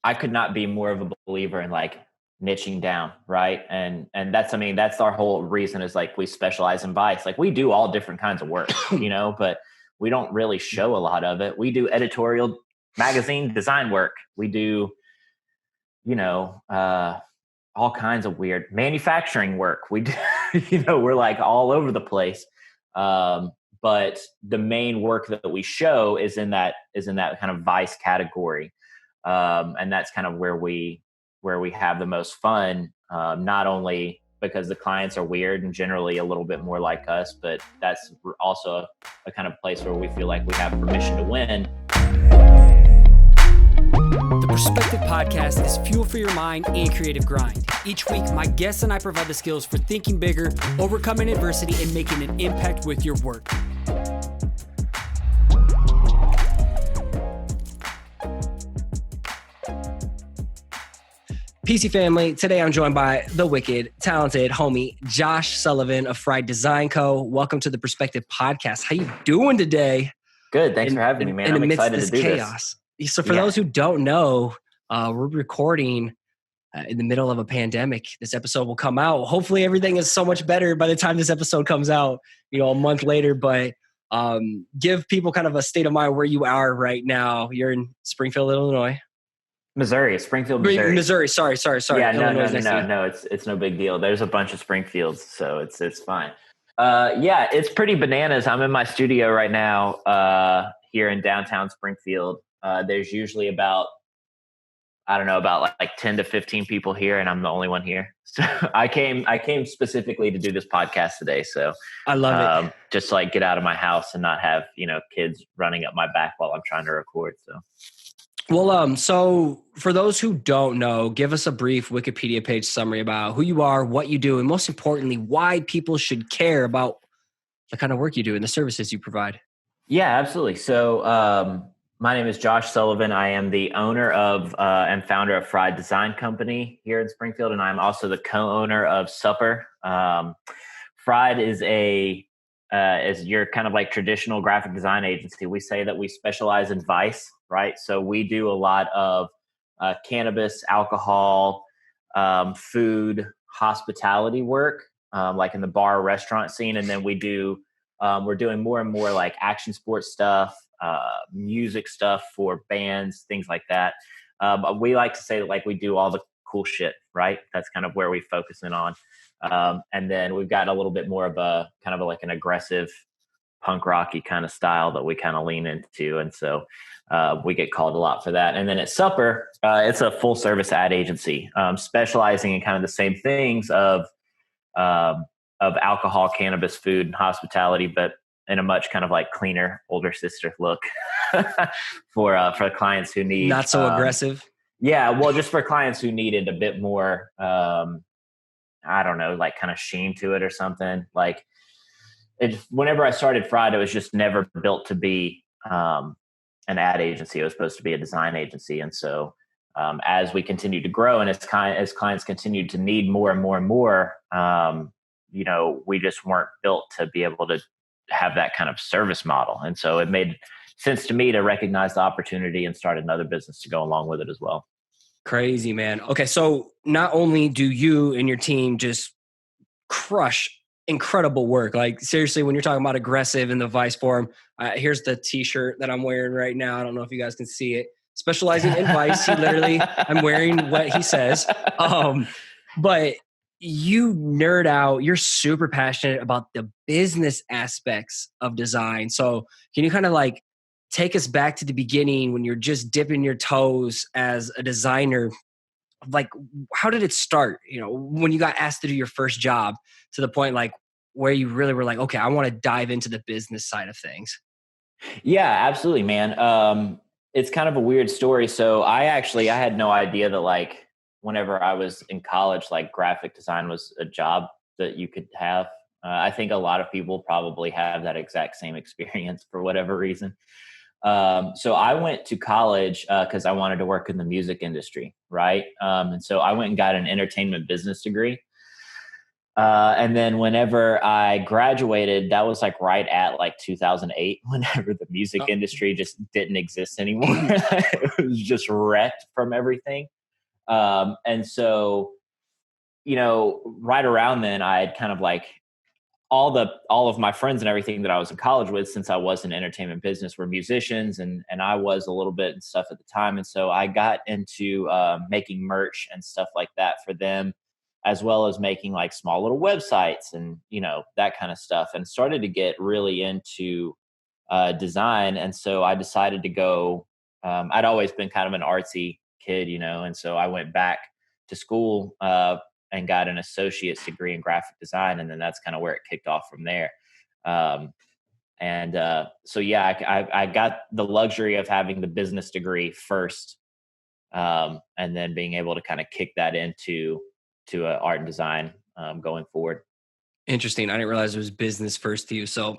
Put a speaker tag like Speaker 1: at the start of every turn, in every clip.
Speaker 1: I could not be more of a believer in like niching down, right? And that's, I mean, that's our whole reason is like we specialize in bikes. Like we do all different kinds of work, but we don't really show a lot of it. We do editorial magazine design work. We do, all kinds of weird manufacturing work. We do, we're like all over the place. But the main work that we show is in that kind of vice category. And that's kind of where we have the most fun, not only because the clients are weird and generally a little bit more like us, but that's also a kind of place where we feel like we have permission to win.
Speaker 2: The Perspective Podcast is fuel for your mind and creative grind. Each week, my guests and I provide the skills for thinking bigger, overcoming adversity, and making an impact with your work. PC family, today I'm joined by the wicked, talented homie, Josh Sullivan of Fried Design Co. Welcome to the Perspective Podcast. How you doing today?
Speaker 1: Good. Thanks for having me, man. I'm excited to do
Speaker 2: chaos. So for those who don't know, we're recording in the middle of a pandemic. This episode will come out. Hopefully everything is so much better by the time this episode comes out, a month later. But give people kind of a state of mind where you are right now. You're in Springfield, Illinois.
Speaker 1: Springfield, Missouri.
Speaker 2: Sorry.
Speaker 1: Yeah, no. It's no big deal. There's a bunch of Springfields, so it's fine. It's pretty bananas. I'm in my studio right now here in downtown Springfield. There's usually about 10 to 15 people here, and I'm the only one here. So I came specifically to do this podcast today. So
Speaker 2: I love it.
Speaker 1: Just to like get out of my house and not have, kids running up my back while I'm trying to record. So.
Speaker 2: Well, so for those who don't know, give us a brief Wikipedia page summary about who you are, what you do, and most importantly, why people should care about the kind of work you do and the services you provide.
Speaker 1: Yeah, absolutely. So my name is Josh Sullivan. I am the owner of and founder of Fried Design Company here in Springfield, and I'm also the co-owner of Supper. Fried is your kind of like traditional graphic design agency. We say that we specialize in vice, right? So we do a lot of cannabis, alcohol, food, hospitality work, like in the bar restaurant scene. And then we're doing more and more like action sports stuff, music stuff for bands, things like that. But we like to say that like we do all the cool shit, right? That's kind of where we focus in on. And then we've got a little bit more of a kind of like an aggressive punk rocky kind of style that we kind of lean into. And so we get called a lot for that. And then at Supper, it's a full service ad agency, specializing in kind of the same things of alcohol, cannabis, food, and hospitality, but in a much kind of like cleaner, older sister look for clients who need
Speaker 2: not so aggressive.
Speaker 1: Yeah, well, just for clients who needed a bit more, I don't know, like kind of sheen to it or something. Like whenever I started Fried, it was just never built to be an ad agency. It was supposed to be a design agency. And so as we continued to grow and as clients continued to need more and more and more, we just weren't built to be able to have that kind of service model. And so it made sense to me to recognize the opportunity and start another business to go along with it as well.
Speaker 2: Crazy, man. Okay, so not only do you and your team just crush incredible work, like seriously, when you're talking about aggressive in the vice form, here's the t-shirt that I'm wearing right now. I don't know if you guys can see it. Specializing in vice. I'm wearing what he says. But you nerd out. You're super passionate about the business aspects of design. So can you kind of like take us back to the beginning when you're just dipping your toes as a designer? Like, how did it start? When you got asked to do your first job to the point like where you really were like, okay, I want to dive into the business side of things.
Speaker 1: Yeah, absolutely, man. It's kind of a weird story. So I had no idea that like whenever I was in college, like graphic design was a job that you could have. I think a lot of people probably have that exact same experience for whatever reason. So I went to college because I wanted to work in the music industry, right? And so I went and got an entertainment business degree. And then whenever I graduated, that was like right at like 2008, whenever the music
Speaker 2: Oh,
Speaker 1: industry just didn't exist anymore. It was just wrecked from everything. And so, right around then I had kind of like all of my friends and everything that I was in college with, since I was in entertainment business, were musicians, and I was a little bit and stuff at the time. And so I got into making merch and stuff like that for them, as well as making like small little websites and that kind of stuff, and started to get really into design. And so I decided to go. I'd always been kind of an artsy kid, and so I went back to school and got an associate's degree in graphic design, and then that's kind of where it kicked off from there. Um, so yeah, I got the luxury of having the business degree first, and then being able to kind of kick that into art and design going forward.
Speaker 2: interesting. I didn't realize it was business first to you. So,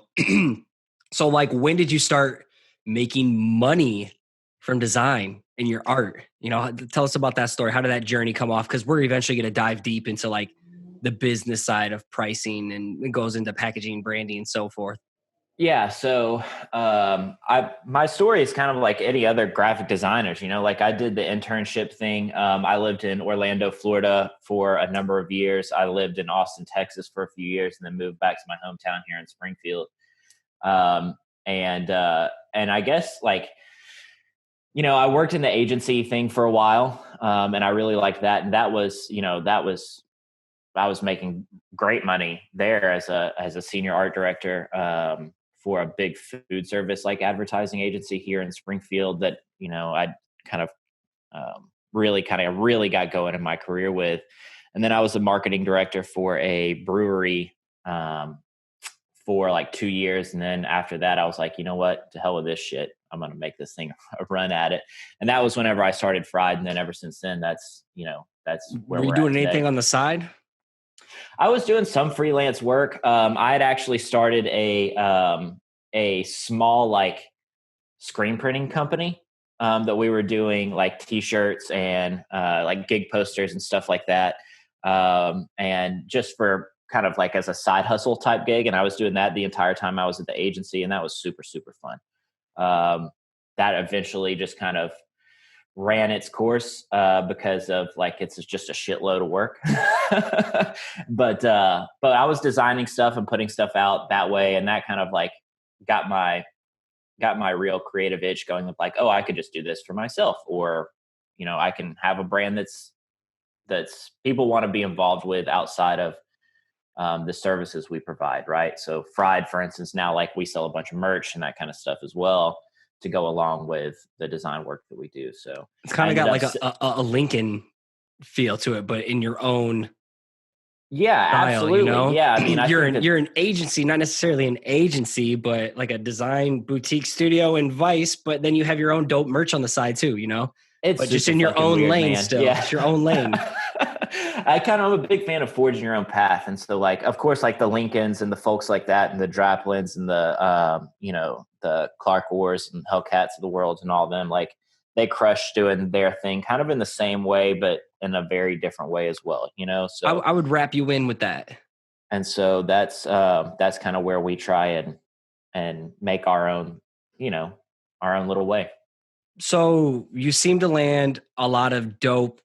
Speaker 2: so like, when did you start making money from design and your art? Tell us about that story. How did that journey come off? Because we're eventually going to dive deep into like the business side of pricing, and it goes into packaging, branding, and so forth.
Speaker 1: Yeah, so I my story is kind of like any other graphic designers. Like I did the internship thing. I lived in Orlando, Florida, for a number of years. I lived in Austin, Texas, for a few years, and then moved back to my hometown here in Springfield. Um, and I guess like I worked in the agency thing for a while, and I really liked that. And that was I was making great money there as a senior art director for a big food service like advertising agency here in Springfield that I kind of really got going in my career with. And then I was a marketing director for a brewery for like 2 years, and then after that I was like, you know what, to hell with this shit, I'm gonna make this thing a run at it. And that was whenever I started Fried, and then ever since then that's where
Speaker 2: Were you
Speaker 1: we're at
Speaker 2: doing
Speaker 1: today.
Speaker 2: anything on the side?
Speaker 1: I was doing some freelance work. I had actually started a small like screen printing company that we were doing like T-shirts and like gig posters and stuff like that, and just for kind of like as a side hustle type gig. And I was doing that the entire time I was at the agency, and that was super super fun. That eventually just kind of ran its course because of like it's just a shitload of work. But I was designing stuff and putting stuff out that way, and that kind of like got my real creative itch going, of like, oh, I could just do this for myself, or I can have a brand that's people want to be involved with outside of the services we provide, right? So Fried, for instance, now like we sell a bunch of merch and that kind of stuff as well to go along with the design work that we do. So
Speaker 2: It's
Speaker 1: I
Speaker 2: kind of
Speaker 1: ended
Speaker 2: got
Speaker 1: up
Speaker 2: like a Lincoln feel to it, but in your own
Speaker 1: yeah,
Speaker 2: style.
Speaker 1: absolutely. Yeah, I mean, I
Speaker 2: you're
Speaker 1: think
Speaker 2: an
Speaker 1: that
Speaker 2: you're an agency, not necessarily an agency, but like a design boutique studio and Vice. But then you have your own dope merch on the side too.
Speaker 1: it's
Speaker 2: But just
Speaker 1: super
Speaker 2: in your
Speaker 1: fucking
Speaker 2: own
Speaker 1: weird,
Speaker 2: lane.
Speaker 1: man.
Speaker 2: Still,
Speaker 1: Yeah.
Speaker 2: it's your own lane.
Speaker 1: I'm a big fan of forging your own path. And so like, of course, like the Lincolns and the folks like that and the Draplins and the Clark Wars and Hellcats of the world and all them, like they crush doing their thing kind of in the same way, but in a very different way as well, So,
Speaker 2: I would wrap you in with that.
Speaker 1: and so that's kind of where we try and make you know, our own little way.
Speaker 2: So you seem to land a lot of dope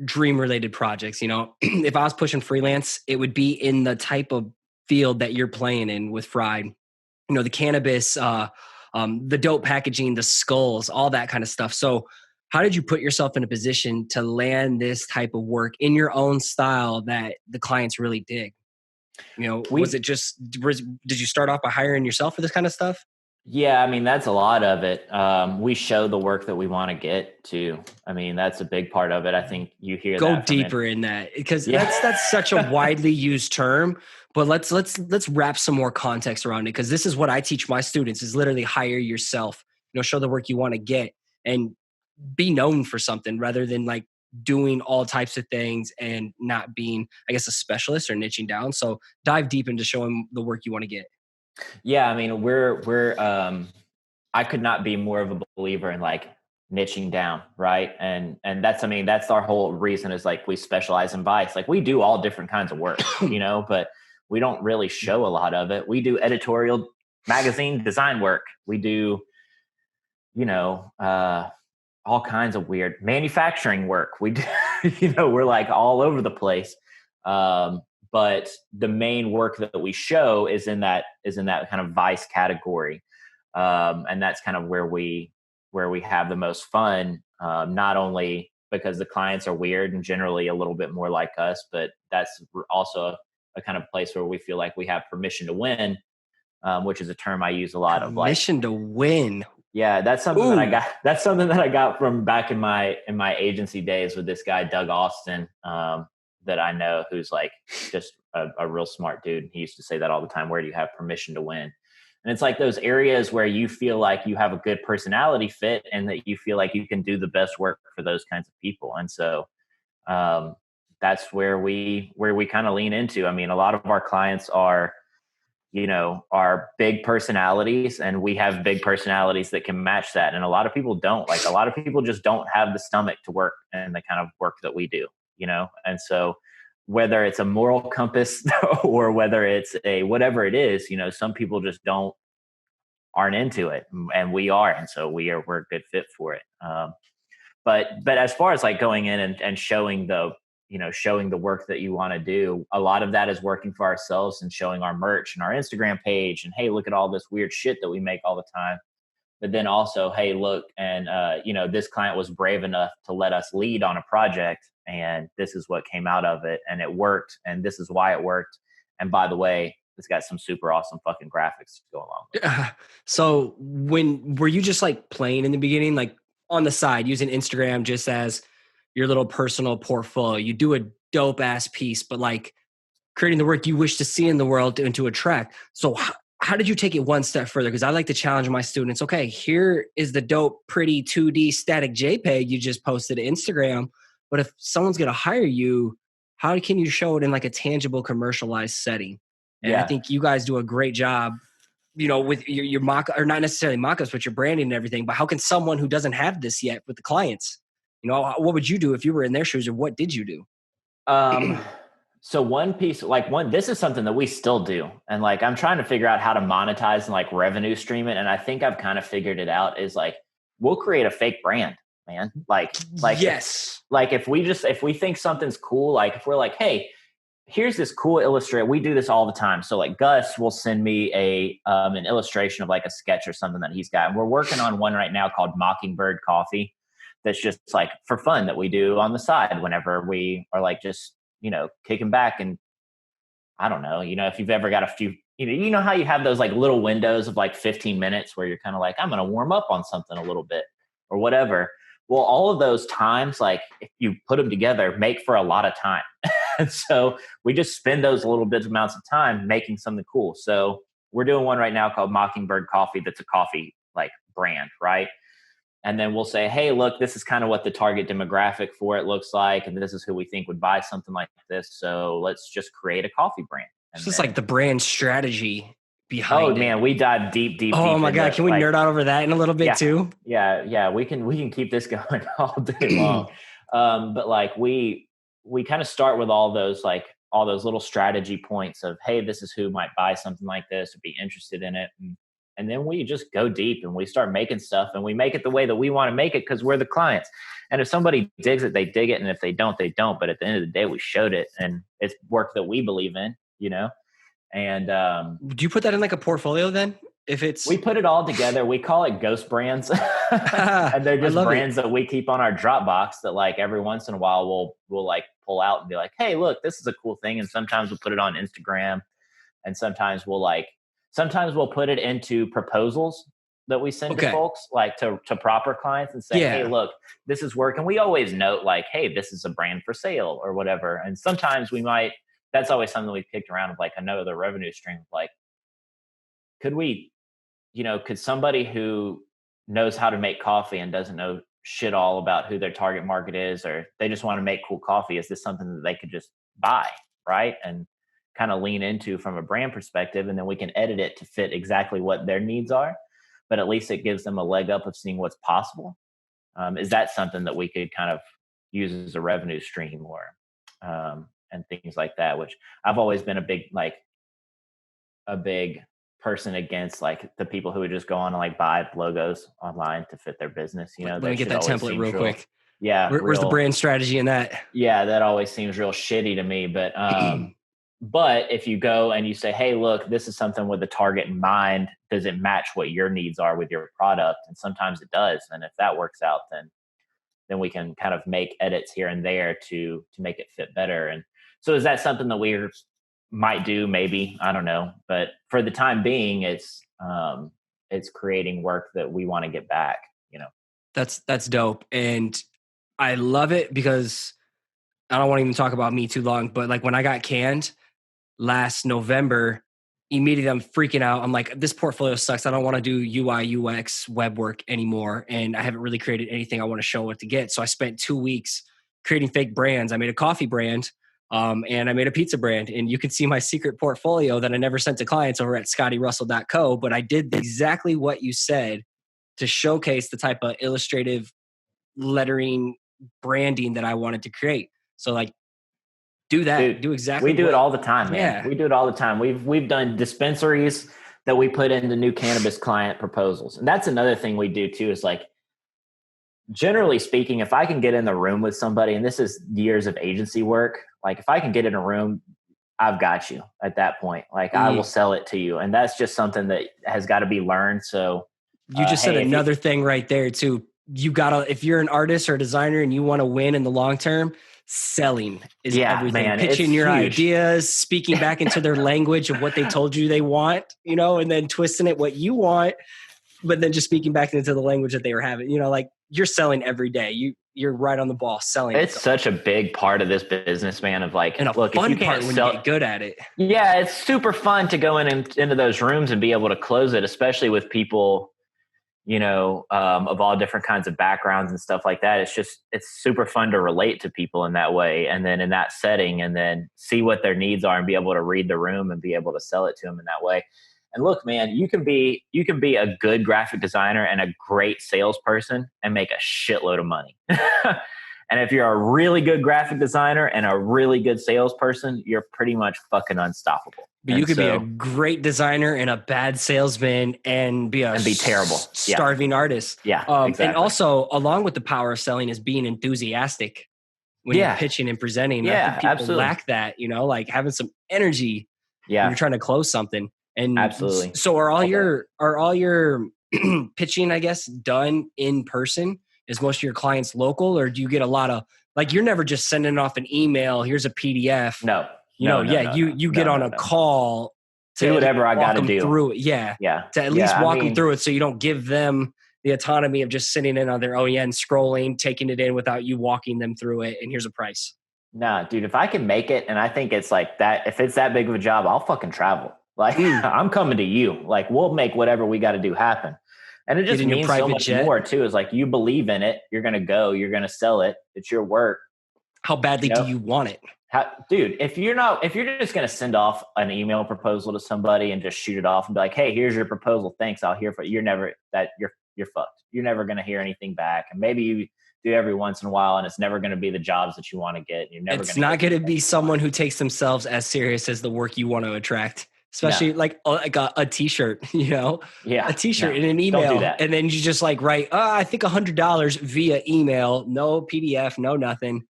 Speaker 2: dream related projects. If I was pushing freelance, it would be in the type of field that you're playing in with Fried. The cannabis, the dope packaging, the skulls, all that kind of stuff. So how did you put yourself in a position to land this type of work in your own style that the clients really dig? Was
Speaker 1: We
Speaker 2: it did you start off by hiring yourself for this kind of stuff?
Speaker 1: Yeah, I mean, that's a lot of it. We show the work that we want to get to. I mean, that's a big part of it. I think you hear
Speaker 2: Go
Speaker 1: that from it.
Speaker 2: deeper in that, because
Speaker 1: Yeah.
Speaker 2: that's such a widely used term. But let's wrap some more context around it, because this is what I teach my students: is literally hire yourself. Show the work you want to get and be known for something, rather than like doing all types of things and not being, I guess, a specialist or niching down. So dive deep into showing the work you want to get.
Speaker 1: Yeah, I mean, I could not be more of a believer in like niching down, right? And that's, I mean, that's our whole reason is like we specialize in bikes. Like we do all different kinds of work, but we don't really show a lot of it. We do editorial magazine design work. We do, you know, all kinds of weird manufacturing work. We do, we're like all over the place. But the main work that we show is in that kind of vice category. And that's kind of where we have the most fun, not only because the clients are weird and generally a little bit more like us, but that's also a kind of place where we feel like we have permission to win, which is a term I use a lot of, like
Speaker 2: Permission to win.
Speaker 1: yeah, that's something
Speaker 2: Ooh.
Speaker 1: that I got. That's something that I got from back in my agency days with this guy Doug Austin, that I know, who's like just a real smart dude. He used to say that all the time. Where do you have permission to win? And it's like those areas where you feel like you have a good personality fit, and that you feel like you can do the best work for those kinds of people. And so that's where we kind of lean into. I mean, a lot of our clients are big personalities, and we have big personalities that can match that. And a lot of people don't. Like a lot of people just don't have the stomach to work in the kind of work that we do, And so whether it's a moral compass or whether it's a whatever it is, some people just aren't into it, and we are. And so we're a good fit for it. But as far as like going in and showing the work that you want to do, a lot of that is working for ourselves and showing our merch and our Instagram page, and hey, look at all this weird shit that we make all the time. But then also, hey, look, and this client was brave enough to let us lead on a project, and this is what came out of it, and it worked, and this is why it worked. And by the way, it's got some super awesome fucking graphics to go along with it.
Speaker 2: So were you just like playing in the beginning, like on the side, using Instagram just as your little personal portfolio? You do a dope ass piece, but like creating the work you wish to see in the world and to attract. So how did you take it one step further? Because I like to challenge my students. Okay, here is the dope, pretty 2D static JPEG you just posted to Instagram. But if someone's going to hire you, how can you show it in like a tangible commercialized setting? And I think you guys do a great job, with your mock, or not necessarily mock-ups, but your branding and everything. But how can someone who doesn't have this yet with the clients, what would you do if you were in their shoes, or what did you do?
Speaker 1: So one piece, this is something that we still do. And like, I'm trying to figure out how to monetize and like revenue stream it. And I think I've kind of figured it out, is like, we'll create a fake brand, man. Like,
Speaker 2: yes.
Speaker 1: If we think something's cool, like if we're like, hey, here's this cool illustrator. We do this all the time. So like Gus will send me an illustration of like a sketch or something that he's got. And we're working on one right now called Mockingbird Coffee. That's just like for fun that we do on the side whenever we are like just, kicking back. And I don't know, if you've ever got a few, how you have those like little windows of like 15 minutes where you're kind of like, I'm going to warm up on something a little bit or whatever. Well, all of those times, like if you put them together, make for a lot of time. And so we just spend those little bits amounts of time making something cool. So we're doing one right now called Mockingbird Coffee. That's a coffee like brand, right? And then we'll say, hey, look, this is kind of what the target demographic for it looks like. And this is who we think would buy something like this. So let's just create a coffee brand.
Speaker 2: It's just like the brand strategy behind it.
Speaker 1: Man, we dive deep.
Speaker 2: Oh my God. Can we nerd out over that in a little bit too?
Speaker 1: Yeah. We can keep this going all day long. But like we kind of start with all those little strategy points of, hey, this is who might buy something like this or be interested in it. And then we just go deep and we start making stuff, and we make it the way that we want to make it because we're the clients. And if somebody digs it, they dig it. And if they don't, they don't. But at the end of the day, we showed it, and it's work that we believe in, And
Speaker 2: do you put that in like a portfolio then?
Speaker 1: We put it all together. We call it ghost brands. And they're just brands that we keep on our Dropbox that like every once in a while we'll like pull out and be like, hey, look, this is a cool thing. And sometimes we'll put it on Instagram, and sometimes we'll put it into proposals that we send to folks, like to proper clients, and say, hey, look, this is working. We always note like, hey, this is a brand for sale or whatever. And sometimes that's always something we've kicked around of like another revenue stream. Like, could somebody who knows how to make coffee and doesn't know shit all about who their target market is, or they just want to make cool coffee, is this something that they could just buy, right? And kind of lean into from a brand perspective, and then we can edit it to fit exactly what their needs are, but at least it gives them a leg up of seeing what's possible. Is that something that we could kind of use as a revenue stream or and things like that? Which I've always been a big person against, like the people who would just go on and like buy logos online to fit their business.
Speaker 2: Let me get that template real quick.
Speaker 1: Yeah.
Speaker 2: Where's the brand strategy in that?
Speaker 1: Yeah, that always seems real shitty to me. But but if you go and you say, hey, look, this is something with the target in mind, does it match what your needs are with your product? And sometimes it does. And if that works out, then we can kind of make edits here and there to make it fit better. And so is that something that we might do? Maybe, I don't know. But for the time being, it's creating work that we want to get back, you know.
Speaker 2: That's dope. And I love it because I don't want to even talk about me too long, but like when I got canned last November, immediately I'm freaking out. I'm like, this portfolio sucks. I don't want to do UI, UX web work anymore. And I haven't really created anything I want to show what to get. So I spent 2 weeks creating fake brands. I made a coffee brand and I made a pizza brand. And you can see my secret portfolio that I never sent to clients over at scottyrussell.co. But I did exactly what you said to showcase the type of illustrative lettering branding that I wanted to create. So like, do that.
Speaker 1: Dude,
Speaker 2: do exactly.
Speaker 1: We do it all the time, man.
Speaker 2: Yeah.
Speaker 1: We do it all the time. We've done dispensaries that we put into new cannabis client proposals. And that's another thing we do too, is like, generally speaking, if I can get in the room with somebody, and this is years of agency work, like if I can get in a room, I've got you at that point. Like I will sell it to you. And that's just something that has got to be learned. So
Speaker 2: you just said another thing right there too. You gotta, if you're an artist or a designer and you want to win in the long term, selling is everything.
Speaker 1: Man,
Speaker 2: pitching your
Speaker 1: huge.
Speaker 2: ideas, speaking back into their language of what they told you they want, you know, and then twisting it what you want, but then just speaking back into the language that they were having, you know, like you're selling every day. You're right on the ball selling.
Speaker 1: It's such a big part of this business, man, of like,
Speaker 2: and a
Speaker 1: look,
Speaker 2: fun
Speaker 1: if you
Speaker 2: part
Speaker 1: can't
Speaker 2: when
Speaker 1: sell,
Speaker 2: you get good at it.
Speaker 1: Yeah, it's super fun to go into those rooms and be able to close it, especially with people, you know, of all different kinds of backgrounds and stuff like that. It's super fun to relate to people in that way. And then in that setting, and then see what their needs are and be able to read the room and be able to sell it to them in that way. And look, man, you can be a good graphic designer and a great salesperson and make a shitload of money. And if you're a really good graphic designer and a really good salesperson, you're pretty much fucking unstoppable.
Speaker 2: But you could be a great designer and a bad salesman and be
Speaker 1: terrible,
Speaker 2: starving artist.
Speaker 1: Yeah, exactly.
Speaker 2: And also, along with the power of selling is being enthusiastic when you're pitching and presenting.
Speaker 1: Yeah,
Speaker 2: I think people
Speaker 1: absolutely.
Speaker 2: lack that, you know, like having some energy when you're trying to close something. And
Speaker 1: absolutely.
Speaker 2: So are all your pitching, I guess, done in person? Is most of your clients local, or do you get a lot of, like, you're never just sending off an email, here's a PDF?
Speaker 1: No.
Speaker 2: You get on a call
Speaker 1: to do whatever I got to do
Speaker 2: through it. Yeah. To at least walk them through it, so you don't give them the autonomy of just sitting in on their own end, scrolling, taking it in without you walking them through it. And here's a price.
Speaker 1: Nah, dude, if I can make it, and I think it's like that, if it's that big of a job, I'll fucking travel. Like I'm coming to you. Like we'll make whatever we got to do happen. And it just means so much more too. Is like, you believe in it. You're going to go, you're going to sell it. It's your work.
Speaker 2: How badly do you want it?
Speaker 1: Dude, if you're just going to send off an email proposal to somebody and just shoot it off and be like, hey, here's your proposal. Thanks. I'll hear from you. You're fucked. You're never going to hear anything back. And maybe you do every once in a while, and it's never going to be the jobs that you want to get.
Speaker 2: It's not going to be someone who takes themselves as serious as the work you want to attract. Especially like a t-shirt, you know, a t-shirt in an email.
Speaker 1: Don't do that.
Speaker 2: And then you just like write, I think $100 via email, no PDF, no nothing.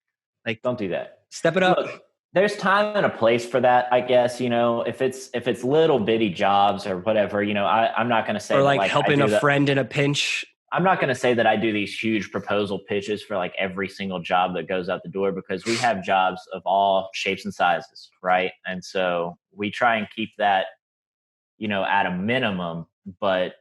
Speaker 2: Like,
Speaker 1: don't do that.
Speaker 2: Step it up.
Speaker 1: Look, there's time and a place for that, I guess. You know, if it's little bitty jobs or whatever, you know, I'm not going to say,
Speaker 2: or like helping a friend in a pinch.
Speaker 1: I'm not going to say that I do these huge proposal pitches for like every single job that goes out the door, because we have jobs of all shapes and sizes, right? And so we try and keep that, you know, at a minimum, but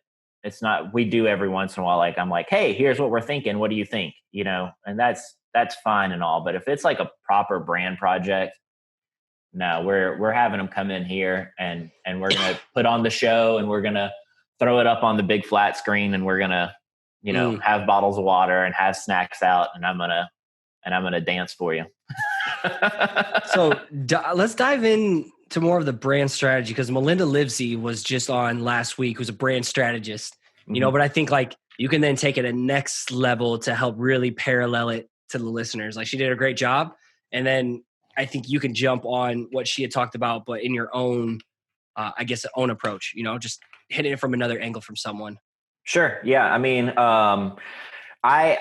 Speaker 1: it's not, we do every once in a while. Like, I'm like, hey, here's what we're thinking. What do you think? You know, and that's fine and all. But if it's like a proper brand project, no, we're having them come in here and we're going to put on the show, and we're going to throw it up on the big flat screen, and we're going to, you know, have bottles of water and have snacks out, and I'm gonna dance for you.
Speaker 2: So let's dive in to more of the brand strategy, because Melinda Livesey was just on last week, who's a brand strategist, you know, but I think like you can then take it a next level to help really parallel it to the listeners. Like she did a great job. And then I think you can jump on what she had talked about, but in your own, I guess, own approach, just hitting it from another angle from someone.
Speaker 1: Sure. Yeah. I mean, on our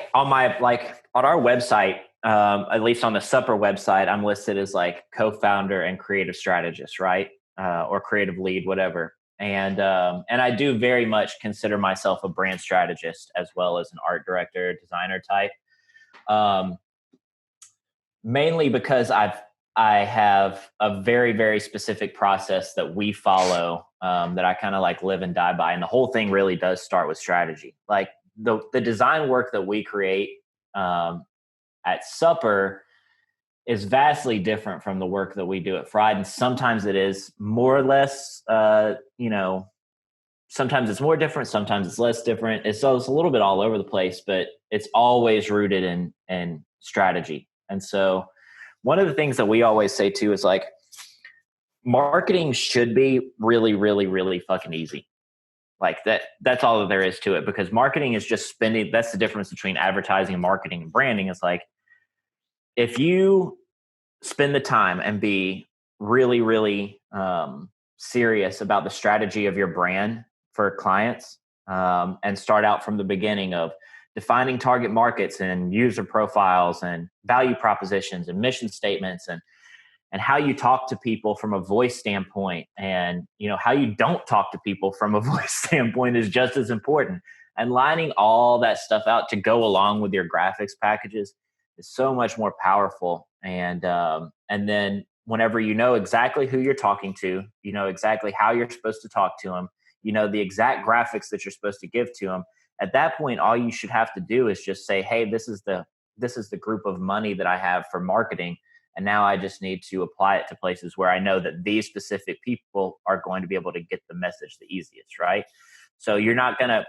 Speaker 1: website, at least on the Supper website, I'm listed as like co-founder and creative strategist, right? Or creative lead, whatever. And I do very much consider myself a brand strategist as well as an art director, designer type. Mainly because I have a very, very specific process that we follow, that I kind of like live and die by. And the whole thing really does start with strategy. Like the design work that we create at Supper is vastly different from the work that we do at Fried. And sometimes it is more or less, sometimes it's more different, sometimes it's less different. It's a little bit all over the place, but it's always rooted in strategy. And so one of the things that we always say too is like, marketing should be really, really, really fucking easy. Like that's all that there is to it, because marketing is just spending. That's the difference between advertising, marketing, and branding. It's like, if you spend the time and be really, really serious about the strategy of your brand for clients, and start out from the beginning of defining target markets and user profiles and value propositions and mission statements and how you talk to people from a voice standpoint, and how you don't talk to people from a voice standpoint is just as important. And lining all that stuff out to go along with your graphics packages is so much more powerful. And then whenever you know exactly who you're talking to, you know exactly how you're supposed to talk to them, you know the exact graphics that you're supposed to give to them. At that point, all you should have to do is just say, hey, this is the group of money that I have for marketing. And now I just need to apply it to places where I know that these specific people are going to be able to get the message the easiest, right? So you're not going to,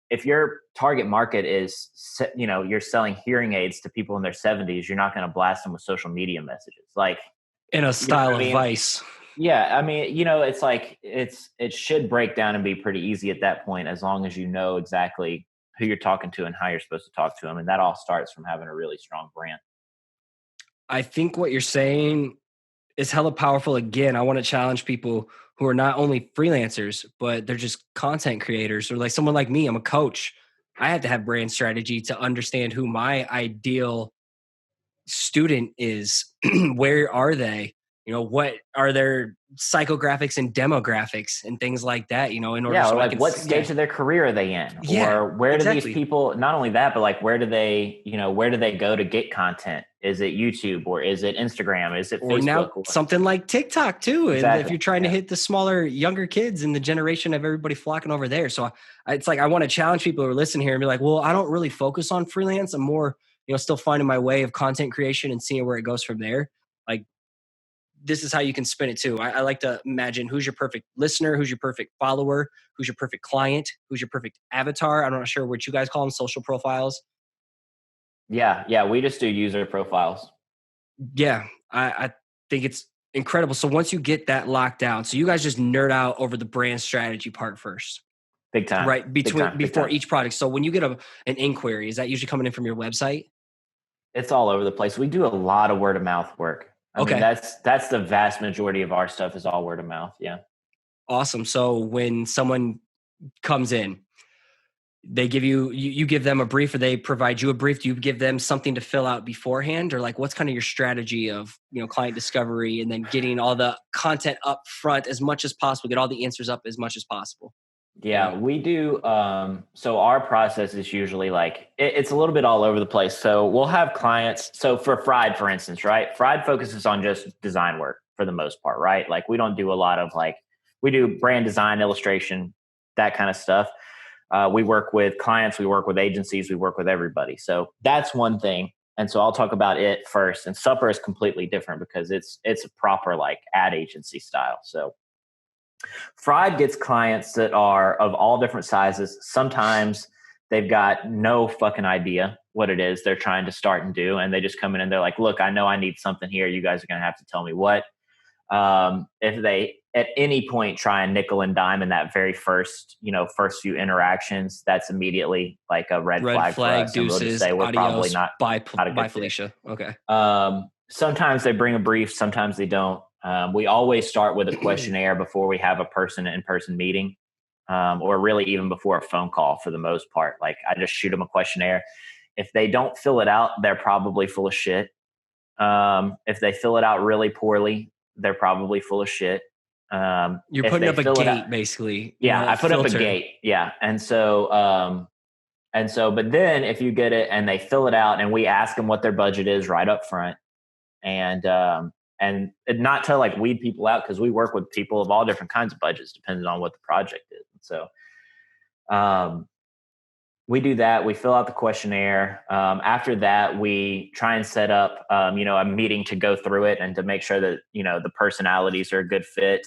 Speaker 1: if your target market is, you're selling hearing aids to people in their 70s, you're not going to blast them with social media messages. Like,
Speaker 2: In a style of Vice.
Speaker 1: Yeah. I mean, it's like, it should break down and be pretty easy at that point, as long as you know exactly who you're talking to and how you're supposed to talk to them. And that all starts from having a really strong brand.
Speaker 2: I think what you're saying is hella powerful. Again, I want to challenge people who are not only freelancers, but they're just content creators, or like someone like me. I'm a coach. I had to have brand strategy to understand who my ideal student is. Where are they? What are their psychographics and demographics and things like that, in order
Speaker 1: Yeah, or
Speaker 2: so I
Speaker 1: like
Speaker 2: can
Speaker 1: what stage of their career are they in?
Speaker 2: Yeah,
Speaker 1: Or where
Speaker 2: exactly.
Speaker 1: do these people, not only that, but like where do they go to get content? Is it YouTube, or is it Instagram? Is it
Speaker 2: Or
Speaker 1: Facebook?
Speaker 2: now something like TikTok too. And
Speaker 1: Exactly.
Speaker 2: if you're trying to hit the smaller, younger kids in the generation of everybody flocking over there. So it's like, I want to challenge people who are listening here and be like, well, I don't really focus on freelance. I'm more, still finding my way of content creation and seeing where it goes from there. Like, this is how you can spin it too. I like to imagine who's your perfect listener, who's your perfect follower, who's your perfect client, who's your perfect avatar. I'm not sure what you guys call them, social profiles.
Speaker 1: Yeah. We just do user profiles.
Speaker 2: Yeah, I think it's incredible. So once you get that locked down, so you guys just nerd out over the brand strategy part first.
Speaker 1: Big time.
Speaker 2: Right. Before each product. So when you get an inquiry, is that usually coming in from your website?
Speaker 1: It's all over the place. We do a lot of word of mouth work. I mean, that's the vast majority of our stuff is all word of mouth. Yeah.
Speaker 2: Awesome. So when someone comes in, they give you give them a brief, or they provide you a brief. Do you give them something to fill out beforehand, or like what's kind of your strategy of client discovery and then getting all the content up front as much as possible, get all the answers up as much as possible?
Speaker 1: Yeah, we do. So our process is usually like, it's a little bit all over the place. So we'll have clients. So for Fried, for instance, right? Fried focuses on just design work for the most part, right? Like we don't do a lot of we do brand design, illustration, that kind of stuff. We work with clients, we work with agencies, we work with everybody. So that's one thing. And so I'll talk about it first. And Supper is completely different because it's a proper like ad agency style. So Fried gets clients that are of all different sizes. Sometimes they've got no fucking idea what it is they're trying to start and do. And they just come in and they're like, look, I know I need something here. You guys are going to have to tell me what. If at any point try and nickel and dime in that very first few interactions, that's immediately like a red flag for us.
Speaker 2: Deuces,
Speaker 1: and we'll just say we're probably
Speaker 2: adios,
Speaker 1: not
Speaker 2: bye,
Speaker 1: a good
Speaker 2: Felicia.
Speaker 1: fit.
Speaker 2: Okay.
Speaker 1: Sometimes they bring a brief, sometimes they don't. We always start with a questionnaire before we have a in-person meeting, or really even before a phone call for the most part. Like I just shoot them a questionnaire. If they don't fill it out, they're probably full of shit. If they fill it out really poorly, they're probably full of shit.
Speaker 2: You're putting up a gate, basically.
Speaker 1: Yeah, I put up a gate. Yeah. And so, but then if you get it and they fill it out and we ask them what their budget is right up front, and not to like weed people out, because we work with people of all different kinds of budgets depending on what the project is. And so, we do that. We fill out the questionnaire. After that, we try and set up, a meeting to go through it and to make sure that, the personalities are a good fit.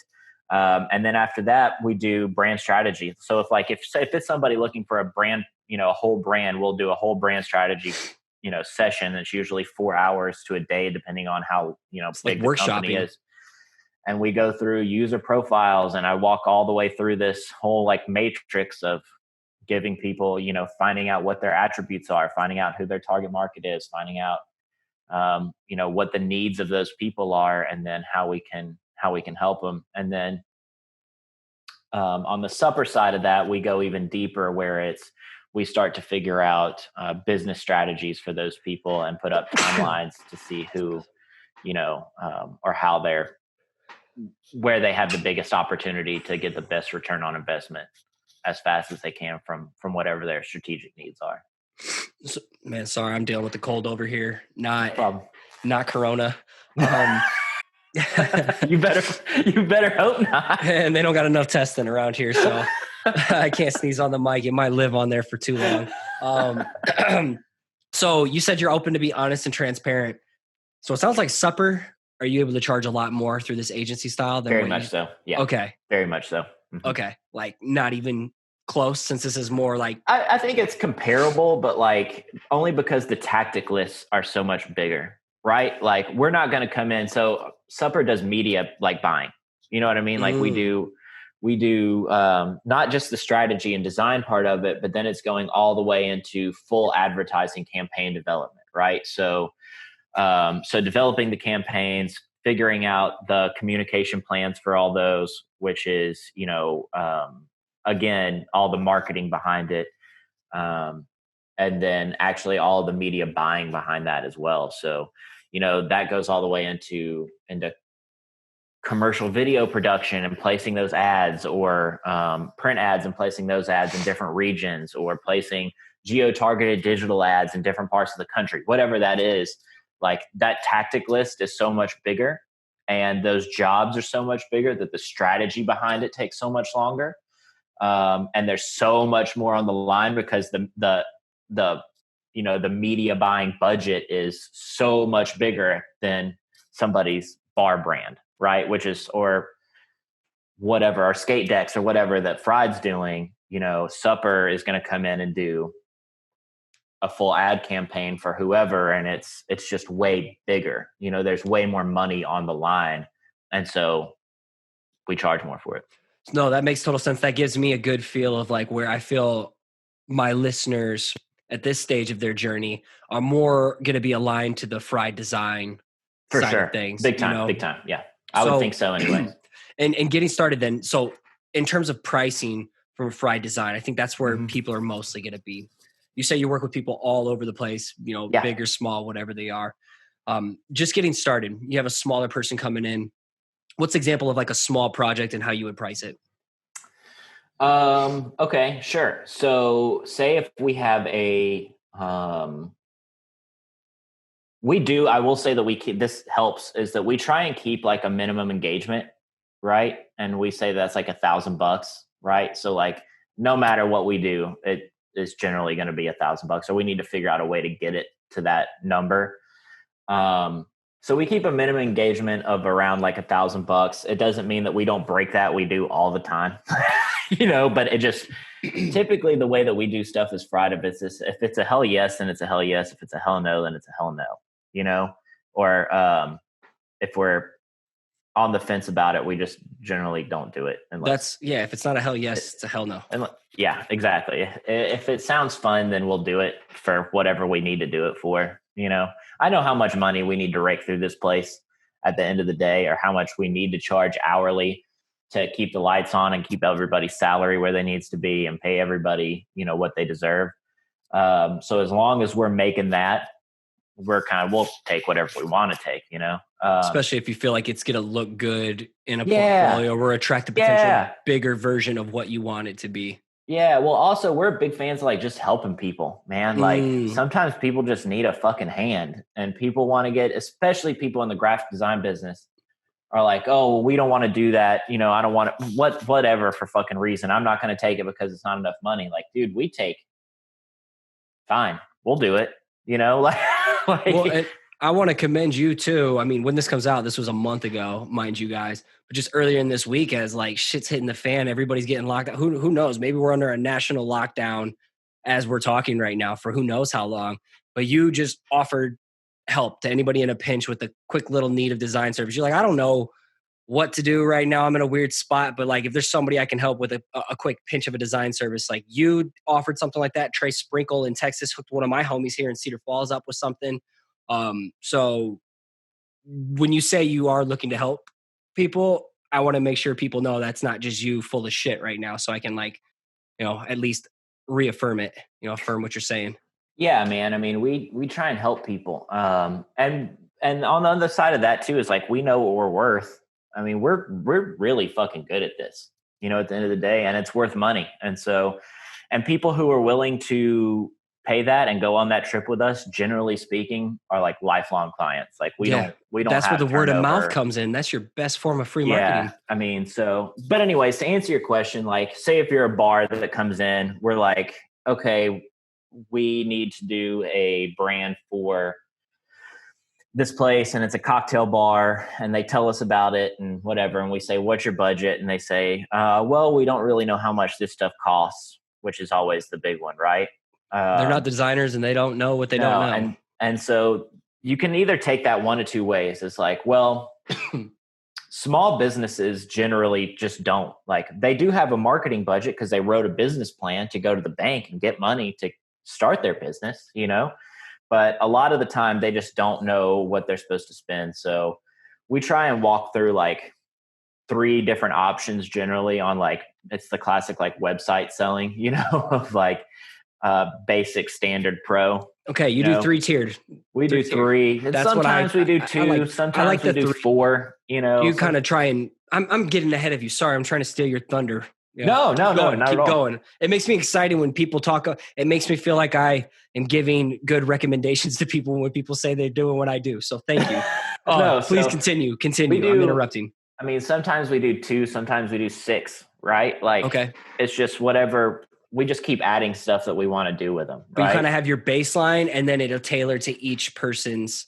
Speaker 1: And then after that, we do brand strategy. So if it's somebody looking for a brand, a whole brand, we'll do a whole brand strategy, session. It's usually 4 hours to a day, depending on how, big the company is. And we go through user profiles, and I walk all the way through this whole like matrix of giving people, finding out what their attributes are, finding out who their target market is, finding out, what the needs of those people are, and then how we can help them. And then on the supper side of that, we go even deeper, where we start to figure out business strategies for those people and put up timelines to see who, or how where they have the biggest opportunity to get the best return on investment as fast as they can from whatever their strategic needs are.
Speaker 2: So, man, sorry, I'm dealing with the cold over here. Not Corona.
Speaker 1: You better hope not.
Speaker 2: And they don't got enough testing around here, so I can't sneeze on the mic. It might live on there for too long. So you said you're open to be honest and transparent. So it sounds like supper. Are you able to charge a lot more through this agency style?
Speaker 1: Very much so. Yeah.
Speaker 2: Okay.
Speaker 1: Very much so.
Speaker 2: Mm-hmm. Okay. Like not even close, since this is more like.
Speaker 1: I think it's comparable, but like only because the tactic lists are so much bigger, right? Like we're not going to come in. So supper does media like buying. You know what I mean? Like we do not just the strategy and design part of it, but then it's going all the way into full advertising campaign development, right? So developing the campaigns, figuring out the communication plans for all those, which is, again, all the marketing behind it. And then actually all the media buying behind that as well. So, that goes all the way into commercial video production and placing those ads, or print ads and placing those ads in different regions, or placing geo-targeted digital ads in different parts of the country, whatever that is. Like that tactic list is so much bigger, and those jobs are so much bigger that the strategy behind it takes so much longer. And there's so much more on the line, because the media buying budget is so much bigger than somebody's bar brand, right? Which is, or whatever, our skate decks or whatever that Fried's doing, supper is going to come in and do a full ad campaign for whoever. And it's just way bigger, there's way more money on the line. And so we charge more for it.
Speaker 2: No, that makes total sense. That gives me a good feel of like where I feel my listeners at this stage of their journey are more going to be aligned to the Fried design
Speaker 1: for
Speaker 2: side
Speaker 1: sure.
Speaker 2: of things.
Speaker 1: Big time. Yeah. I would think so anyway.
Speaker 2: And getting started then. So in terms of pricing from Fried design, I think that's where people are mostly going to be. You say you work with people all over the place, big or small, whatever they are. Just getting started, you have a smaller person coming in. What's an example of like a small project and how you would price it?
Speaker 1: Okay, sure. So say if we have I will say that this helps, is that we try and keep like a minimum engagement, right? And we say that's like $1,000, right? So like no matter what we do, it is generally going to be $1,000, so we need to figure out a way to get it to that number. So we keep a minimum engagement of around like $1,000. It doesn't mean that we don't break that. We do all the time, but it just typically the way that we do stuff is Fried. If it's a hell yes, then it's a hell yes. If it's a hell no, then it's a hell no, or if we're on the fence about it. We just generally don't do it unless
Speaker 2: if it's not a hell yes, it's a hell no.
Speaker 1: yeah, exactly. If it sounds fun, then we'll do it for whatever we need to do it for. I know how much money we need to rake through this place at the end of the day, or how much we need to charge hourly to keep the lights on and keep everybody's salary where they needs to be and pay everybody, what they deserve. So as long as we're making that, we'll take whatever we want to take,
Speaker 2: Especially if you feel like it's going to look good in a
Speaker 1: Yeah.
Speaker 2: portfolio or attract a potential bigger version of what you want it to be.
Speaker 1: Yeah. Well, also we're big fans of like just helping people, man. Like sometimes people just need a fucking hand, and people want to especially people in the graphic design business are like, oh, we don't want to do that. I don't want it, whatever for fucking reason. I'm not going to take it because it's not enough money. Like, dude, fine. We'll do it,
Speaker 2: Well, I want to commend you too. I mean, when this comes out, this was a month ago, mind you guys, but just earlier in this week, as like shit's hitting the fan, everybody's getting locked out. Who knows? Maybe we're under a national lockdown as we're talking right now for who knows how long. But you just offered help to anybody in a pinch with a quick little need of design service. You're like, I don't know what to do right now. I'm in a weird spot, but like if there's somebody I can help with a quick pinch of a design service, like you offered something like that. Trey Sprinkle in Texas hooked one of my homies here in Cedar Falls up with something. So when you say you are looking to help people, I want to make sure people know that's not just you full of shit right now. So I can at least reaffirm it, affirm what you're saying.
Speaker 1: Yeah, man. I mean, we try and help people. And on the other side of that too, is like, we know what we're worth. I mean, we're really fucking good at this, at the end of the day, and it's worth money. And people who are willing to pay that and go on that trip with us, generally speaking, are like lifelong clients. Like we don't
Speaker 2: that's
Speaker 1: have
Speaker 2: where the word of
Speaker 1: turnover.
Speaker 2: mouth comes in. That's your best form of free marketing.
Speaker 1: I mean, but anyways, to answer your question, like say if you're a bar that comes in, we're like, okay, we need to do a brand for this place, and it's a cocktail bar, and they tell us about it and whatever. And we say, what's your budget? And they say, well, we don't really know how much this stuff costs, which is always the big one, right?
Speaker 2: They're not designers and they don't know what they don't know.
Speaker 1: And so you can either take that one of two ways. It's like, well, small businesses generally just don't. Like, they do have a marketing budget because they wrote a business plan to go to the bank and get money to start their business, but a lot of the time they just don't know what they're supposed to spend. So we try and walk through like 3 different options generally on like, it's the classic like website selling, of like basic, standard, pro.
Speaker 2: Okay, you do 3-tiered.
Speaker 1: We do 3. And sometimes we do 2. Sometimes we do 4.
Speaker 2: You kind of try and I'm getting ahead of you. Sorry, I'm trying to steal your thunder.
Speaker 1: Yeah. No, not
Speaker 2: keep
Speaker 1: at all.
Speaker 2: going. It makes me excited when people talk. It makes me feel like I am giving good recommendations to people when people say they're doing what I do. So thank you. Please continue. I'm interrupting.
Speaker 1: I mean, sometimes we do 2, sometimes we do 6, right? Like, okay, it's just whatever. We just keep adding stuff that we want to do with them.
Speaker 2: But you kind of have your baseline, and then it'll tailor to each person's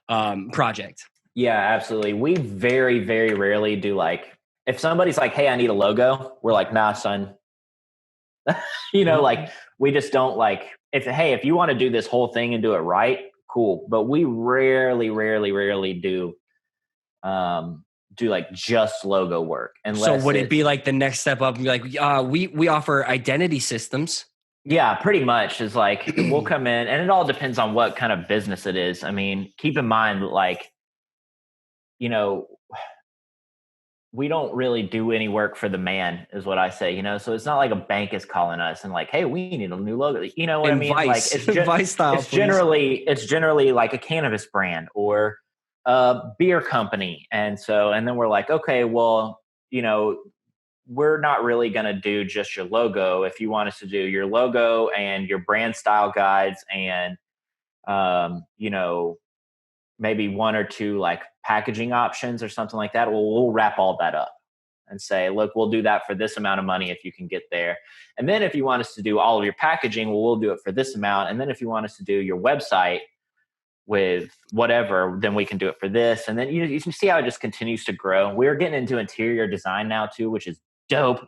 Speaker 2: project.
Speaker 1: Yeah, absolutely. We very, very rarely do like, if somebody's like, hey, I need a logo, we're like, nah, son. Like we just don't like, if you want to do this whole thing and do it right, cool. But we rarely do like just logo work.
Speaker 2: So would it be like the next step up and be like, we offer identity systems?
Speaker 1: Yeah, pretty much. Is like, we'll come in, and it all depends on what kind of business it is. I mean, keep in mind, like, we don't really do any work for the man, is what I say, so it's not like a bank is calling us and like, hey, we need a new logo. You know what I mean?
Speaker 2: Vice,
Speaker 1: like
Speaker 2: Vice style,
Speaker 1: it's generally like a cannabis brand or a beer company. And then we're like, okay, well, we're not really going to do just your logo. If you want us to do your logo and your brand style guides and, maybe 1 or 2 like packaging options or something like that, we'll wrap all that up and say, look, we'll do that for this amount of money if you can get there. And then if you want us to do all of your packaging, we'll do it for this amount. And then if you want us to do your website with whatever, then we can do it for this. And then you can see how it just continues to grow. We're getting into interior design now too, which is dope.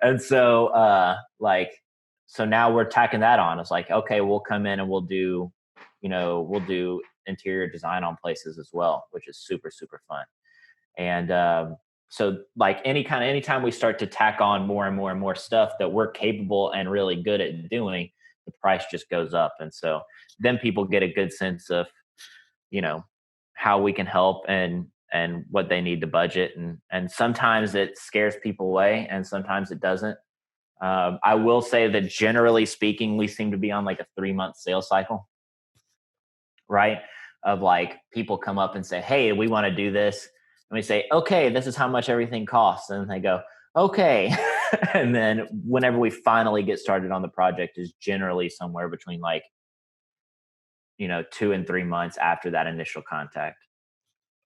Speaker 1: And so so now we're tacking that on. It's like, okay, we'll come in and we'll do interior design on places as well, which is super, super fun. And so like anytime we start to tack on more and more and more stuff that we're capable and really good at doing, the price just goes up. And so then people get a good sense of, you know, how we can help and what they need to budget. And sometimes it scares people away and sometimes it doesn't. I will say that generally speaking, we seem to be on like a 3-month sales cycle, right? Of like people come up and say, hey, we want to do this. And we say, okay, this is how much everything costs. And they go, okay. And then whenever we finally get started on the project is generally somewhere between like, 2 and 3 months after that initial contact.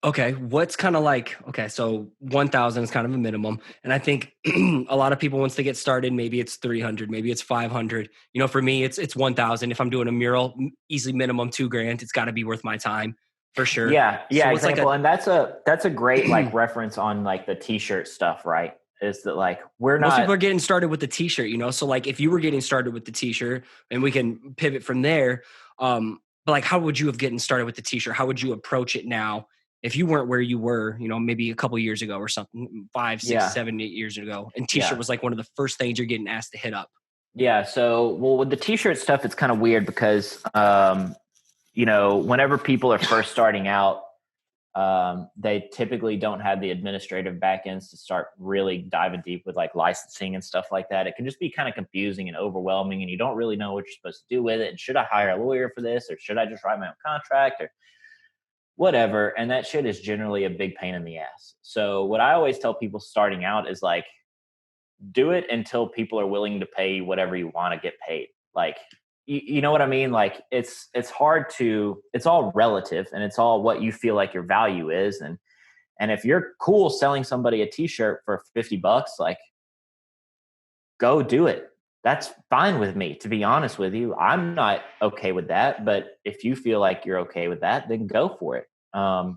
Speaker 2: Okay, what's kind of like, okay, so 1,000 is kind of a minimum. And I think a lot of people, once they get started, maybe it's 300, maybe it's 500. For me, it's 1,000. If I'm doing a mural, easily minimum 2 grand, it's got to be worth my time for sure.
Speaker 1: Yeah,
Speaker 2: So what's
Speaker 1: example. And that's a great like reference on like the t-shirt stuff, right? Is that like
Speaker 2: most people are getting started with the t-shirt, so like if you were getting started with the t-shirt and we can pivot from there, but like how would you have gotten started with the t-shirt? How would you approach it now if you weren't where you were, maybe a couple years ago or something, 5, 6,
Speaker 1: Yeah.
Speaker 2: 7, 8 years ago, and t-shirt was like one of the first things you're getting asked to hit up?
Speaker 1: Yeah. So, well, with the t-shirt stuff, it's kind of weird because, whenever people are first starting out, they typically don't have the administrative backends to start really diving deep with like licensing and stuff like that. It can just be kind of confusing and overwhelming, and you don't really know what you're supposed to do with it. And should I hire a lawyer for this, or should I just write my own contract, or whatever? And that shit is generally a big pain in the ass. So, what I always tell people starting out is like, do it until people are willing to pay you whatever you want to get paid. Like, you know what I mean? Like it's hard to, it's all relative and it's all what you feel like your value is. And if you're cool selling somebody a t-shirt for $50, like go do it. That's fine with me, to be honest with you. I'm not okay with that, but if you feel like you're okay with that, then go for it.
Speaker 2: I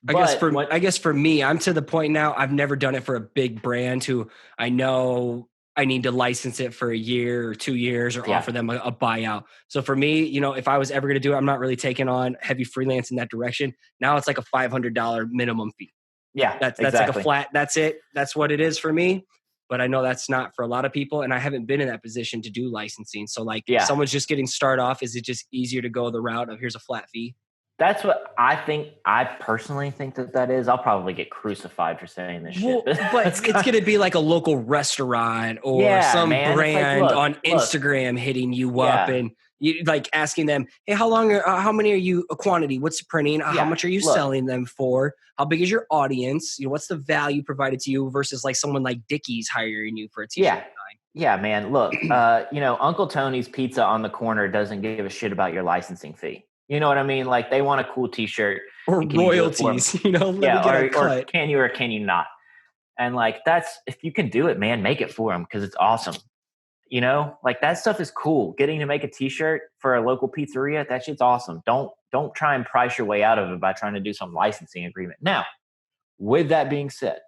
Speaker 2: guess for me, I'm to the point now, I've never done it for a big brand who I know I need to license it for a year or 2 years or offer them a buyout. So for me, if I was ever going to do it, I'm not really taking on heavy freelance in that direction. Now it's like a $500 minimum fee.
Speaker 1: Yeah,
Speaker 2: that's
Speaker 1: exactly.
Speaker 2: like a flat, that's it. That's what it is for me. But I know that's not for a lot of people. And I haven't been in that position to do licensing. So like if someone's just getting started off, is it just easier to go the route of here's a flat fee?
Speaker 1: That's what I think. I personally think that is. I'll probably get crucified for saying this shit.
Speaker 2: But it's going to be like a local restaurant or some brand like, on Instagram hitting you up and you like asking them, hey, how many are you a quantity? What's the printing? How much are you selling them for? How big is your audience? What's the value provided to you versus like someone like Dickies hiring you for a t-shirt design?
Speaker 1: Yeah, man. Look, Uncle Tony's Pizza on the corner doesn't give a shit about your licensing fee. You know what I mean? Like they want a cool t-shirt
Speaker 2: or royalties,
Speaker 1: or can you or can you not? And like, if you can do it, man, make it for them because it's awesome. Like that stuff is cool. Getting to make a t-shirt for a local pizzeria, that shit's awesome. Don't try and price your way out of it by trying to do some licensing agreement. Now, with that being said,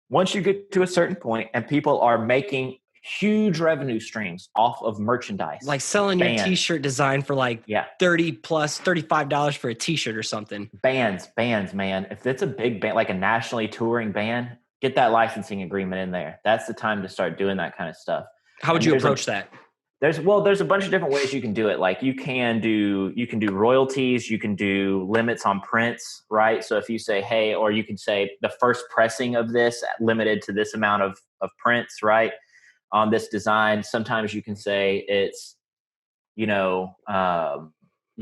Speaker 1: once you get to a certain point and people are making huge revenue streams off of merchandise,
Speaker 2: like selling your t-shirt design for like $30 plus $35 for a t-shirt or something.
Speaker 1: Bands, man. If it's a big band, like a nationally touring band, get that licensing agreement in there. That's the time to start doing that kind of stuff.
Speaker 2: How would you approach that?
Speaker 1: There's a bunch of different ways you can do it. Like you can do royalties, you can do limits on prints, right? So if you say, hey, or you can say the first pressing of this limited to this amount of prints, right? On this design. Sometimes you can say it's, you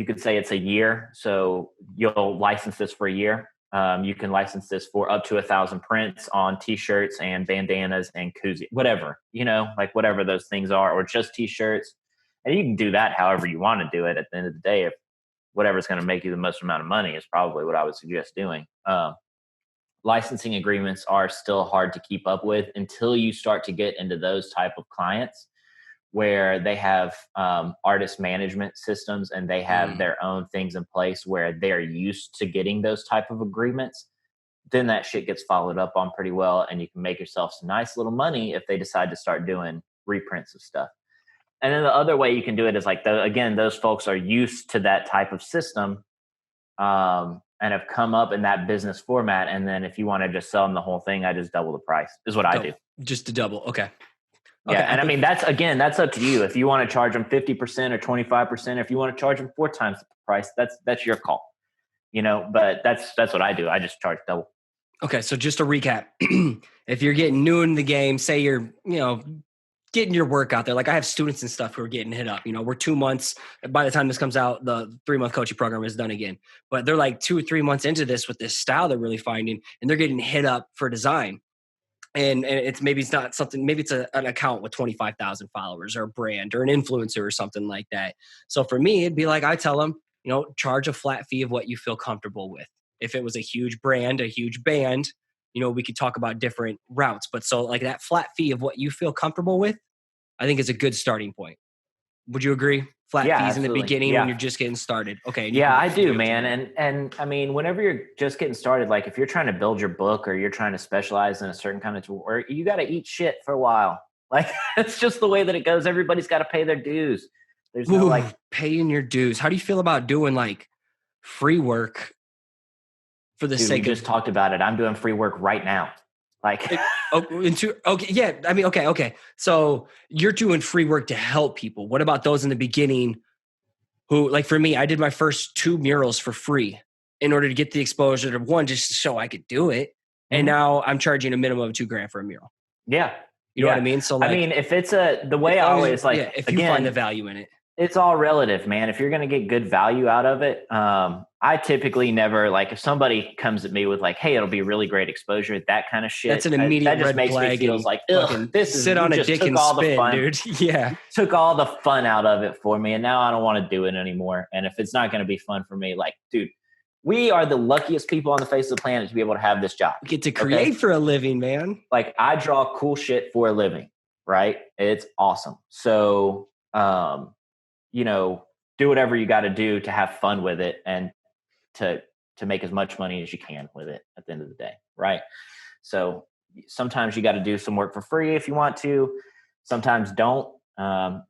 Speaker 1: could say it's a year. So you'll license this for a year. You can license this for up to 1,000 prints on t-shirts and bandanas and koozie, whatever, like whatever those things are, or just t-shirts. And you can do that however you want to do it. At the end of the day, if whatever's going to make you the most amount of money is probably what I would suggest doing. Licensing agreements are still hard to keep up with until you start to get into those type of clients where they have artist management systems and they have their own things in place where they're used to getting those type of agreements. Then that shit gets followed up on pretty well, and you can make yourself some nice little money if they decide to start doing reprints of stuff. And then the other way you can do it is like, again, those folks are used to that type of system. And and have come up in that business format. And then if you want to just sell them the whole thing, I just double the price is what I do.
Speaker 2: Just to double. Okay.
Speaker 1: Yeah.
Speaker 2: Okay,
Speaker 1: And I mean, that's up to you. If you want to charge them 50% or 25%, if you want to charge them 4 times the price, that's your call, but that's what I do. I just charge double.
Speaker 2: Okay. So just to recap, if you're getting new in the game, say you're, getting your work out there. Like I have students and stuff who are getting hit up. We're 2 months. By the time this comes out, the 3-month coaching program is done again. But they're like 2 or 3 months into this with this style they're really finding, and they're getting hit up for design. And it's not something. Maybe it's an account with 25,000 followers, or a brand, or an influencer, or something like that. So for me, it'd be like I tell them, charge a flat fee of what you feel comfortable with. If it was a huge brand, a huge band, we could talk about different routes. But so like that flat fee of what you feel comfortable with, I think is a good starting point. Would you agree? Flat fees
Speaker 1: absolutely.
Speaker 2: in the beginning when you're just getting started. Okay.
Speaker 1: Yeah, I do, man. And I mean, whenever you're just getting started, like if you're trying to build your book or you're trying to specialize in a certain kind of tool, or you got to eat shit for a while. Like it's just the way that it goes. Everybody's got to pay their dues. There's no like
Speaker 2: paying your dues. How do you feel about doing like free work for the sake of?
Speaker 1: We just talked about it. I'm doing free work right now. Like,
Speaker 2: okay. Yeah. I mean, okay. So you're doing free work to help people. What about those in the beginning who, like for me, I did my first 2 murals for free in order to get the exposure to one, just to show I could do it. Mm-hmm. And now I'm charging a minimum of $2,000 for a mural.
Speaker 1: Yeah.
Speaker 2: You know what I mean? So like,
Speaker 1: I mean, if it's the way I always like,
Speaker 2: if you find the value in it,
Speaker 1: it's all relative, man. If you're going to get good value out of it, I typically never like if somebody comes at me with like, "Hey, it'll be really great exposure," that kind of shit.
Speaker 2: That's an immediate
Speaker 1: that just
Speaker 2: red
Speaker 1: makes
Speaker 2: flag.
Speaker 1: Me feel like, ugh, this is
Speaker 2: sit on a dick and spin, dude. Yeah,
Speaker 1: took all the fun out of it for me, and now I don't want to do it anymore. And if it's not going to be fun for me, like, dude, we are the luckiest people on the face of the planet to be able to have this job.
Speaker 2: You get to create for a living, man.
Speaker 1: Like I draw cool shit for a living, right? It's awesome. So, do whatever you got to do to have fun with it and to make as much money as you can with it at the end of the day. Right. So sometimes you got to do some work for free if you want to, sometimes don't.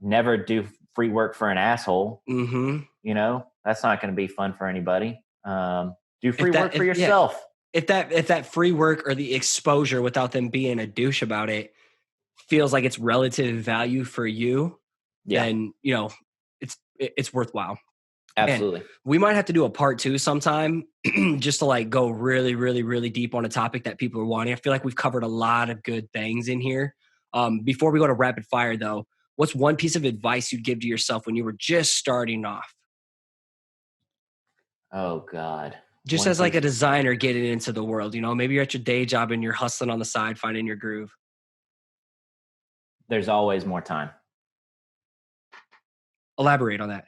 Speaker 1: Never do free work for an asshole.
Speaker 2: Mm-hmm.
Speaker 1: That's not going to be fun for anybody. Do free work for yourself.
Speaker 2: Yeah. If that free work or the exposure without them being a douche about it feels like it's relative value for you, then, it's worthwhile.
Speaker 1: Absolutely.
Speaker 2: And we might have to do a part 2 sometime just to like go really, really, really deep on a topic that people are wanting. I feel like we've covered a lot of good things in here. Before we go to rapid fire though, what's one piece of advice you'd give to yourself when you were just starting off?
Speaker 1: Oh God.
Speaker 2: Just as like a designer getting into the world, maybe you're at your day job and you're hustling on the side, finding your groove.
Speaker 1: There's always more time.
Speaker 2: Elaborate on that.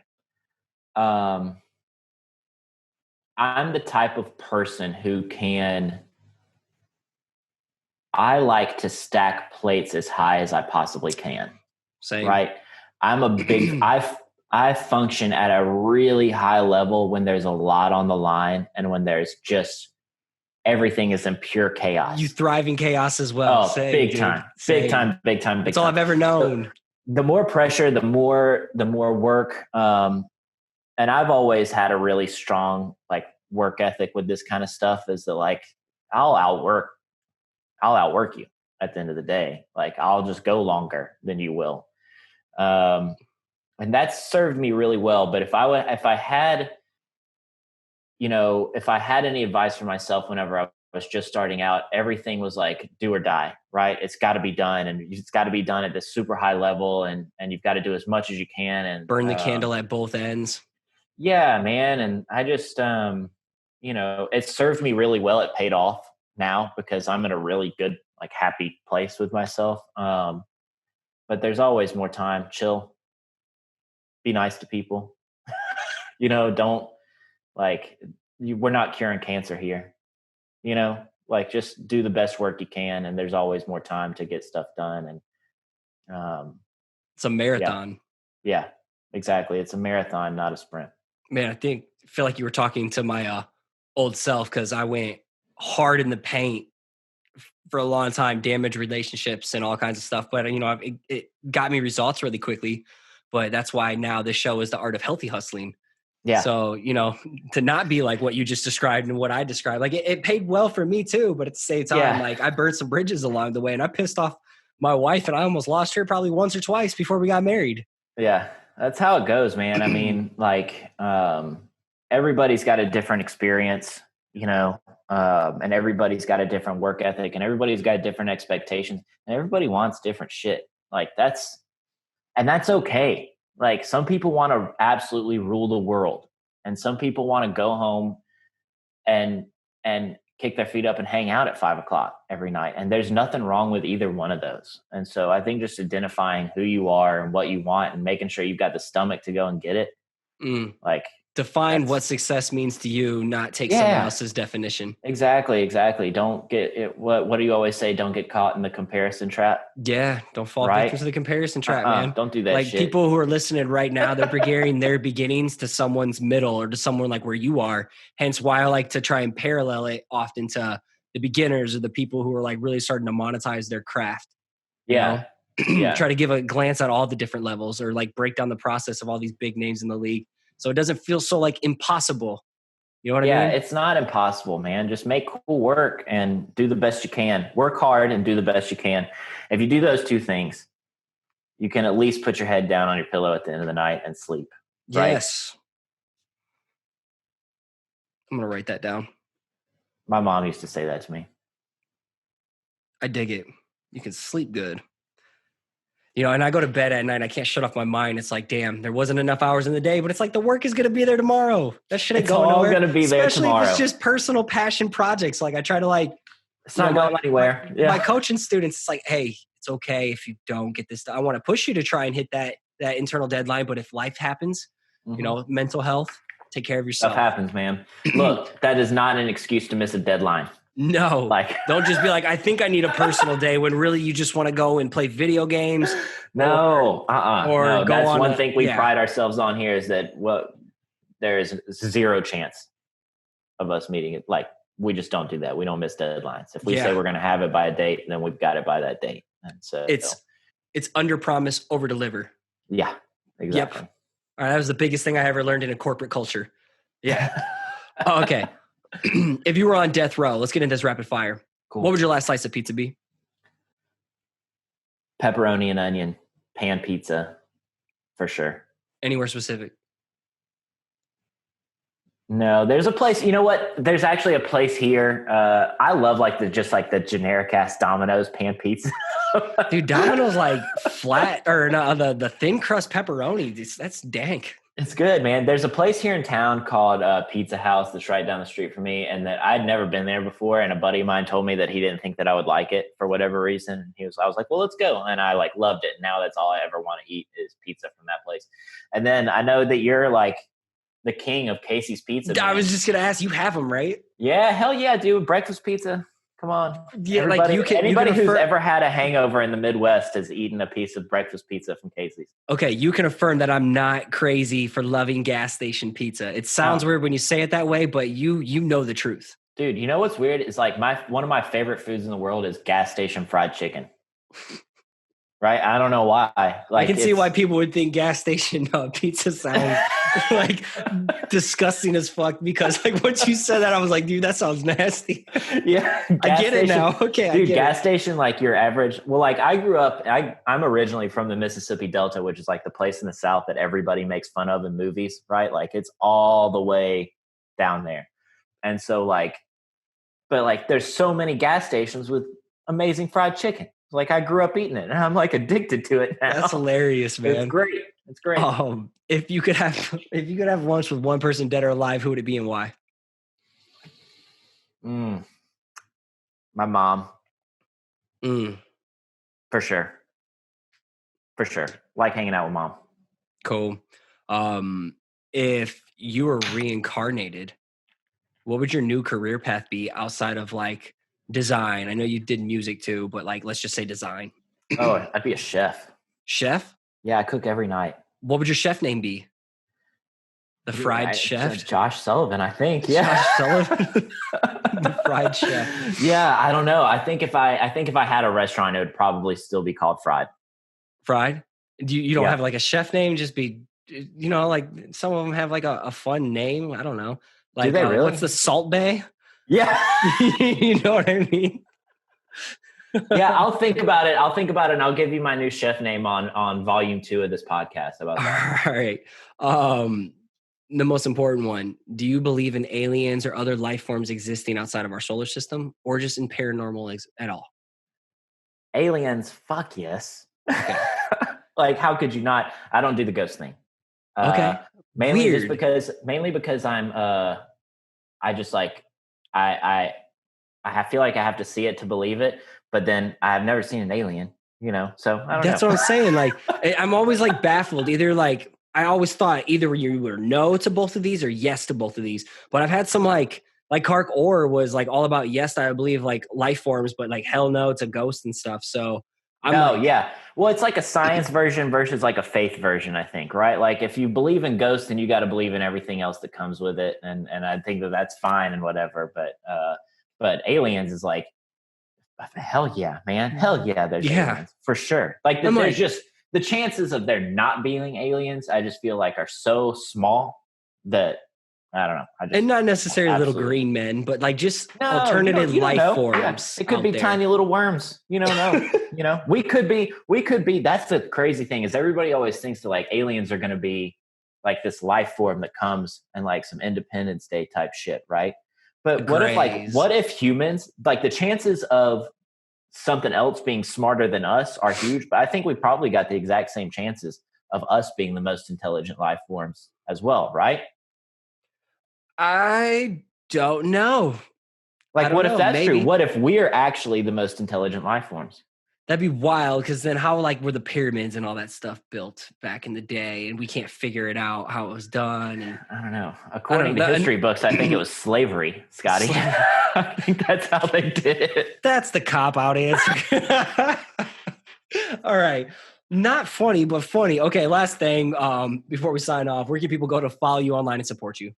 Speaker 1: I'm the type of person who I like to stack plates as high as I possibly can.
Speaker 2: Same.
Speaker 1: Right. I'm a big, I function at a really high level when there's a lot on the line and when there's just everything is in pure chaos.
Speaker 2: You thrive in chaos as well.
Speaker 1: Oh,
Speaker 2: Same,
Speaker 1: big
Speaker 2: dude.
Speaker 1: time.
Speaker 2: Same.
Speaker 1: Big time.
Speaker 2: That's all I've ever known.
Speaker 1: So, the more pressure, the more work. And I've always had a really strong like work ethic with this kind of stuff is that like, I'll outwork you at the end of the day. Like I'll just go longer than you will. And that's served me really well. But if I had any advice for myself whenever I was just starting out, everything was like do or die, right? It's got to be done, and it's got to be done at this super high level, and you've got to do as much as you can and
Speaker 2: burn the candle at both ends.
Speaker 1: Yeah, man. And I just, it served me really well. It paid off now because I'm in a really good, like happy place with myself. But there's always more time. Chill, be nice to people, don't like, we're not curing cancer here. Like just do the best work you can, and there's always more time to get stuff done. And
Speaker 2: it's a marathon.
Speaker 1: Yeah, exactly. It's a marathon, not a sprint.
Speaker 2: Man, I feel like you were talking to my old self, because I went hard in the paint for a long time, damaged relationships and all kinds of stuff. But it got me results really quickly. But that's why now this show is the art of healthy hustling.
Speaker 1: Yeah.
Speaker 2: So, to not be like what you just described and what I described, like it paid well for me too. But at the same time, like I burned some bridges along the way and I pissed off my wife and I almost lost her probably once or twice before we got married.
Speaker 1: Yeah. That's how it goes, man. I mean, like, everybody's got a different experience, and everybody's got a different work ethic and everybody's got different expectations and everybody wants different shit. Like that's okay. Like some people want to absolutely rule the world and some people want to go home and kick their feet up and hang out at 5:00 every night. And there's nothing wrong with either one of those. And so I think just identifying who you are and what you want and making sure you've got the stomach to go and get it. Like
Speaker 2: define what success means to you, not take someone else's definition.
Speaker 1: Exactly. Don't get it. What do you always say? Don't get caught in the comparison trap.
Speaker 2: Yeah. Don't fall victim to the comparison trap, man.
Speaker 1: Don't do that.
Speaker 2: Like
Speaker 1: shit.
Speaker 2: People who are listening right now, they're comparing their beginnings to someone's middle or to someone like where you are. Hence why I like to try and parallel it often to the beginners or the people who are like really starting to monetize their craft.
Speaker 1: Yeah.
Speaker 2: Try to give a glance at all the different levels or like break down the process of all these big names in the league. So it doesn't feel so like impossible. You know what I mean?
Speaker 1: Yeah, it's not impossible, man. Just make cool work and do the best you can. Work hard and do the best you can. If you do those two things, you can at least put your head down on your pillow at the end of the night and sleep. Right?
Speaker 2: Yes. I'm going to write that down.
Speaker 1: My mom used to say that to me.
Speaker 2: I dig it. You can sleep good. And I go to bed at night. I can't shut off my mind. It's like, damn, there wasn't enough hours in the day, but it's like the work is going to be there tomorrow. That shit ain't going nowhere.
Speaker 1: It's all going to be there tomorrow.
Speaker 2: Especially if it's just personal passion projects. Like I try to
Speaker 1: it's not going anywhere.
Speaker 2: My coaching students, it's like, hey, it's okay if you don't get this done. I want to push you to try and hit that internal deadline. But if life happens, mental health, take care of yourself.
Speaker 1: Stuff happens, man. Look, that is not an excuse to miss a deadline.
Speaker 2: No, don't just be like, I think I need a personal day when really you just want to go and play video games.
Speaker 1: No,
Speaker 2: Or
Speaker 1: that's one thing we pride ourselves on here is that there is zero chance of us meeting it. Like we just don't do that. We don't miss deadlines. If we say we're going to have it by a date, then we've got it by that date. And so
Speaker 2: it's under promise, over deliver.
Speaker 1: Yeah, exactly.
Speaker 2: Yep. All right, that was the biggest thing I ever learned in a corporate culture. Yeah. Okay. If you were on death row, let's get into this rapid fire.
Speaker 1: Cool.
Speaker 2: What would your last slice of pizza be?
Speaker 1: Pepperoni and onion, pan pizza, for sure.
Speaker 2: Anywhere specific?
Speaker 1: No, there's a place. You know what? There's actually a place here. I love the generic ass Domino's pan pizza.
Speaker 2: Dude, Domino's like flat or no, the thin crust pepperoni. That's dank.
Speaker 1: It's good, man. There's a place here in town called Pizza House that's right down the street from me, and that I'd never been there before. And a buddy of mine told me that he didn't think that I would like it for whatever reason. I was like, well, let's go. And I loved it. Now that's all I ever want to eat is pizza from that place. And then I know that you're like the king of Casey's Pizza.
Speaker 2: I was just going to ask, you have them, right?
Speaker 1: Yeah. Hell yeah, dude. Breakfast pizza. Come on.
Speaker 2: Yeah,
Speaker 1: anybody who's ever had a hangover in the Midwest has eaten a piece of breakfast pizza from Casey's.
Speaker 2: Okay, you can affirm that I'm not crazy for loving gas station pizza. It sounds weird when you say it that way, but you know the truth.
Speaker 1: Dude, you know what's weird? Is like one of my favorite foods in the world is gas station fried chicken. Right? I don't know why.
Speaker 2: I can see why people would think gas station pizza sounds like disgusting as fuck, because like once you said that, I was like, dude, that sounds nasty.
Speaker 1: Yeah.
Speaker 2: I get it now. Okay.
Speaker 1: Dude, gas station, like your average. Well, like I grew up, I'm originally from the Mississippi Delta, which is like the place in the South that everybody makes fun of in movies, right? Like it's all the way down there. And so but there's so many gas stations with amazing fried chicken. Like I grew up eating it and I'm like addicted to it now.
Speaker 2: That's hilarious, man.
Speaker 1: It's great.
Speaker 2: If you could have lunch with one person, dead or alive, who would it be and why?
Speaker 1: My mom. For sure. Like hanging out with mom.
Speaker 2: Cool. If you were reincarnated, what would your new career path be outside of like design? I know you did music too, but like, let's just say design.
Speaker 1: Oh, I'd be a chef.
Speaker 2: Chef?
Speaker 1: Yeah, I cook every night.
Speaker 2: What would your chef name be? The Fried Chef?
Speaker 1: Josh Sullivan, I think. Yeah.
Speaker 2: Josh Sullivan? The Fried Chef.
Speaker 1: Yeah, I don't know. I think if I had a restaurant, it would probably still be called Fried.
Speaker 2: Fried? You don't have like a chef name? Just be you know, like some of them have like a fun name. I don't know. Like,
Speaker 1: they really?
Speaker 2: What's the Salt Bay?
Speaker 1: Yeah.
Speaker 2: You know what I mean?
Speaker 1: Yeah, I'll think about it. And I'll give you my new chef name on volume 2 of this podcast. How about that?
Speaker 2: All right. The most important one. Do you believe in aliens or other life forms existing outside of our solar system, or just in paranormal at all?
Speaker 1: Aliens, fuck yes.
Speaker 2: Okay.
Speaker 1: Like, how could you not? I don't do the ghost thing.
Speaker 2: Okay.
Speaker 1: Mainly
Speaker 2: Weird.
Speaker 1: because I'm I just like I feel like I have to see it to believe it, but then I've never seen an alien, you know. So I don't
Speaker 2: That's
Speaker 1: know.
Speaker 2: what I'm saying. Like, I'm always like baffled. Either like I always thought either you were no to both of these or yes to both of these. But I've had some like Kark Orr was like all about yes, I believe like life forms, but like hell no to ghosts and stuff. So
Speaker 1: yeah. Well, it's like a science version versus like a faith version, I think, right? Like if you believe in ghosts, then you got to believe in everything else that comes with it, and I think that's fine and whatever. But aliens is like, hell yeah, man, hell yeah, there's aliens for sure. Like there's just the chances of there not being aliens, I just feel like are so small that I don't know.
Speaker 2: And not necessarily little green men, but like just alternative life forms.
Speaker 1: Yeah. It could be tiny little worms. You don't know. You know, we could be. That's the crazy thing is everybody always thinks that like aliens are going to be like this life form that comes and like some Independence Day type shit, right? But what if humans, like the chances of something else being smarter than us are huge, but I think we probably got the exact same chances of us being the most intelligent life forms as well, right?
Speaker 2: I don't know.
Speaker 1: Like, what if that's true? What if we're actually the most intelligent life forms?
Speaker 2: That'd be wild, because then how like were the pyramids and all that stuff built back in the day, and we can't figure it out how it was done. And
Speaker 1: I don't know. According to history books, I think it was slavery, Scotty. I think that's how they did it.
Speaker 2: That's the cop-out answer. All right. Not funny, but funny. Okay, last thing before we sign off, where can people go to follow you online and support you?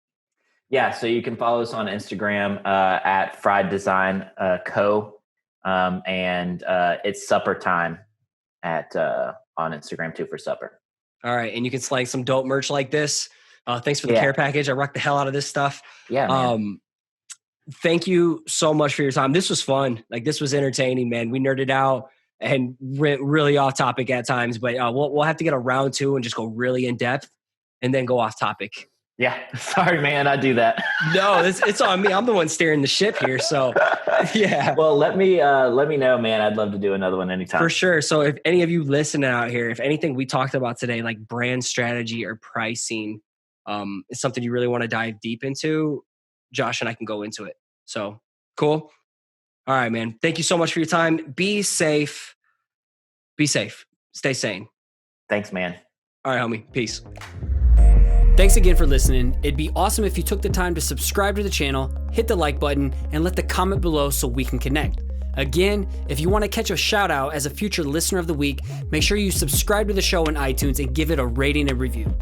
Speaker 1: Yeah, so you can follow us on Instagram at Fried Design Co. And it's supper time on Instagram too for supper.
Speaker 2: All right. And you can slang some dope merch like this. Thanks for the care package. I rocked the hell out of this stuff.
Speaker 1: Yeah, man.
Speaker 2: Thank you so much for your time. This was fun. Like, this was entertaining, man. We nerded out and went really off topic at times, but we'll have to get a round 2 and just go really in depth and then go off topic.
Speaker 1: Yeah. Sorry, man. I do that.
Speaker 2: No, it's on me. I'm the one steering the ship here. So yeah.
Speaker 1: Well, let me know, man. I'd love to do another one anytime.
Speaker 2: For sure. So if any of you listening out here, if anything we talked about today, like brand strategy or pricing, is something you really want to dive deep into, Josh and I can go into it. So cool. All right, man. Thank you so much for your time. Be safe. Be safe. Stay sane.
Speaker 1: Thanks, man.
Speaker 2: All right, homie. Peace.
Speaker 3: Thanks again for listening. It'd be awesome if you took the time to subscribe to the channel, hit the like button, and let the comment below so we can connect. Again, if you want to catch a shout out as a future listener of the week, make sure you subscribe to the show on iTunes and give it a rating and review.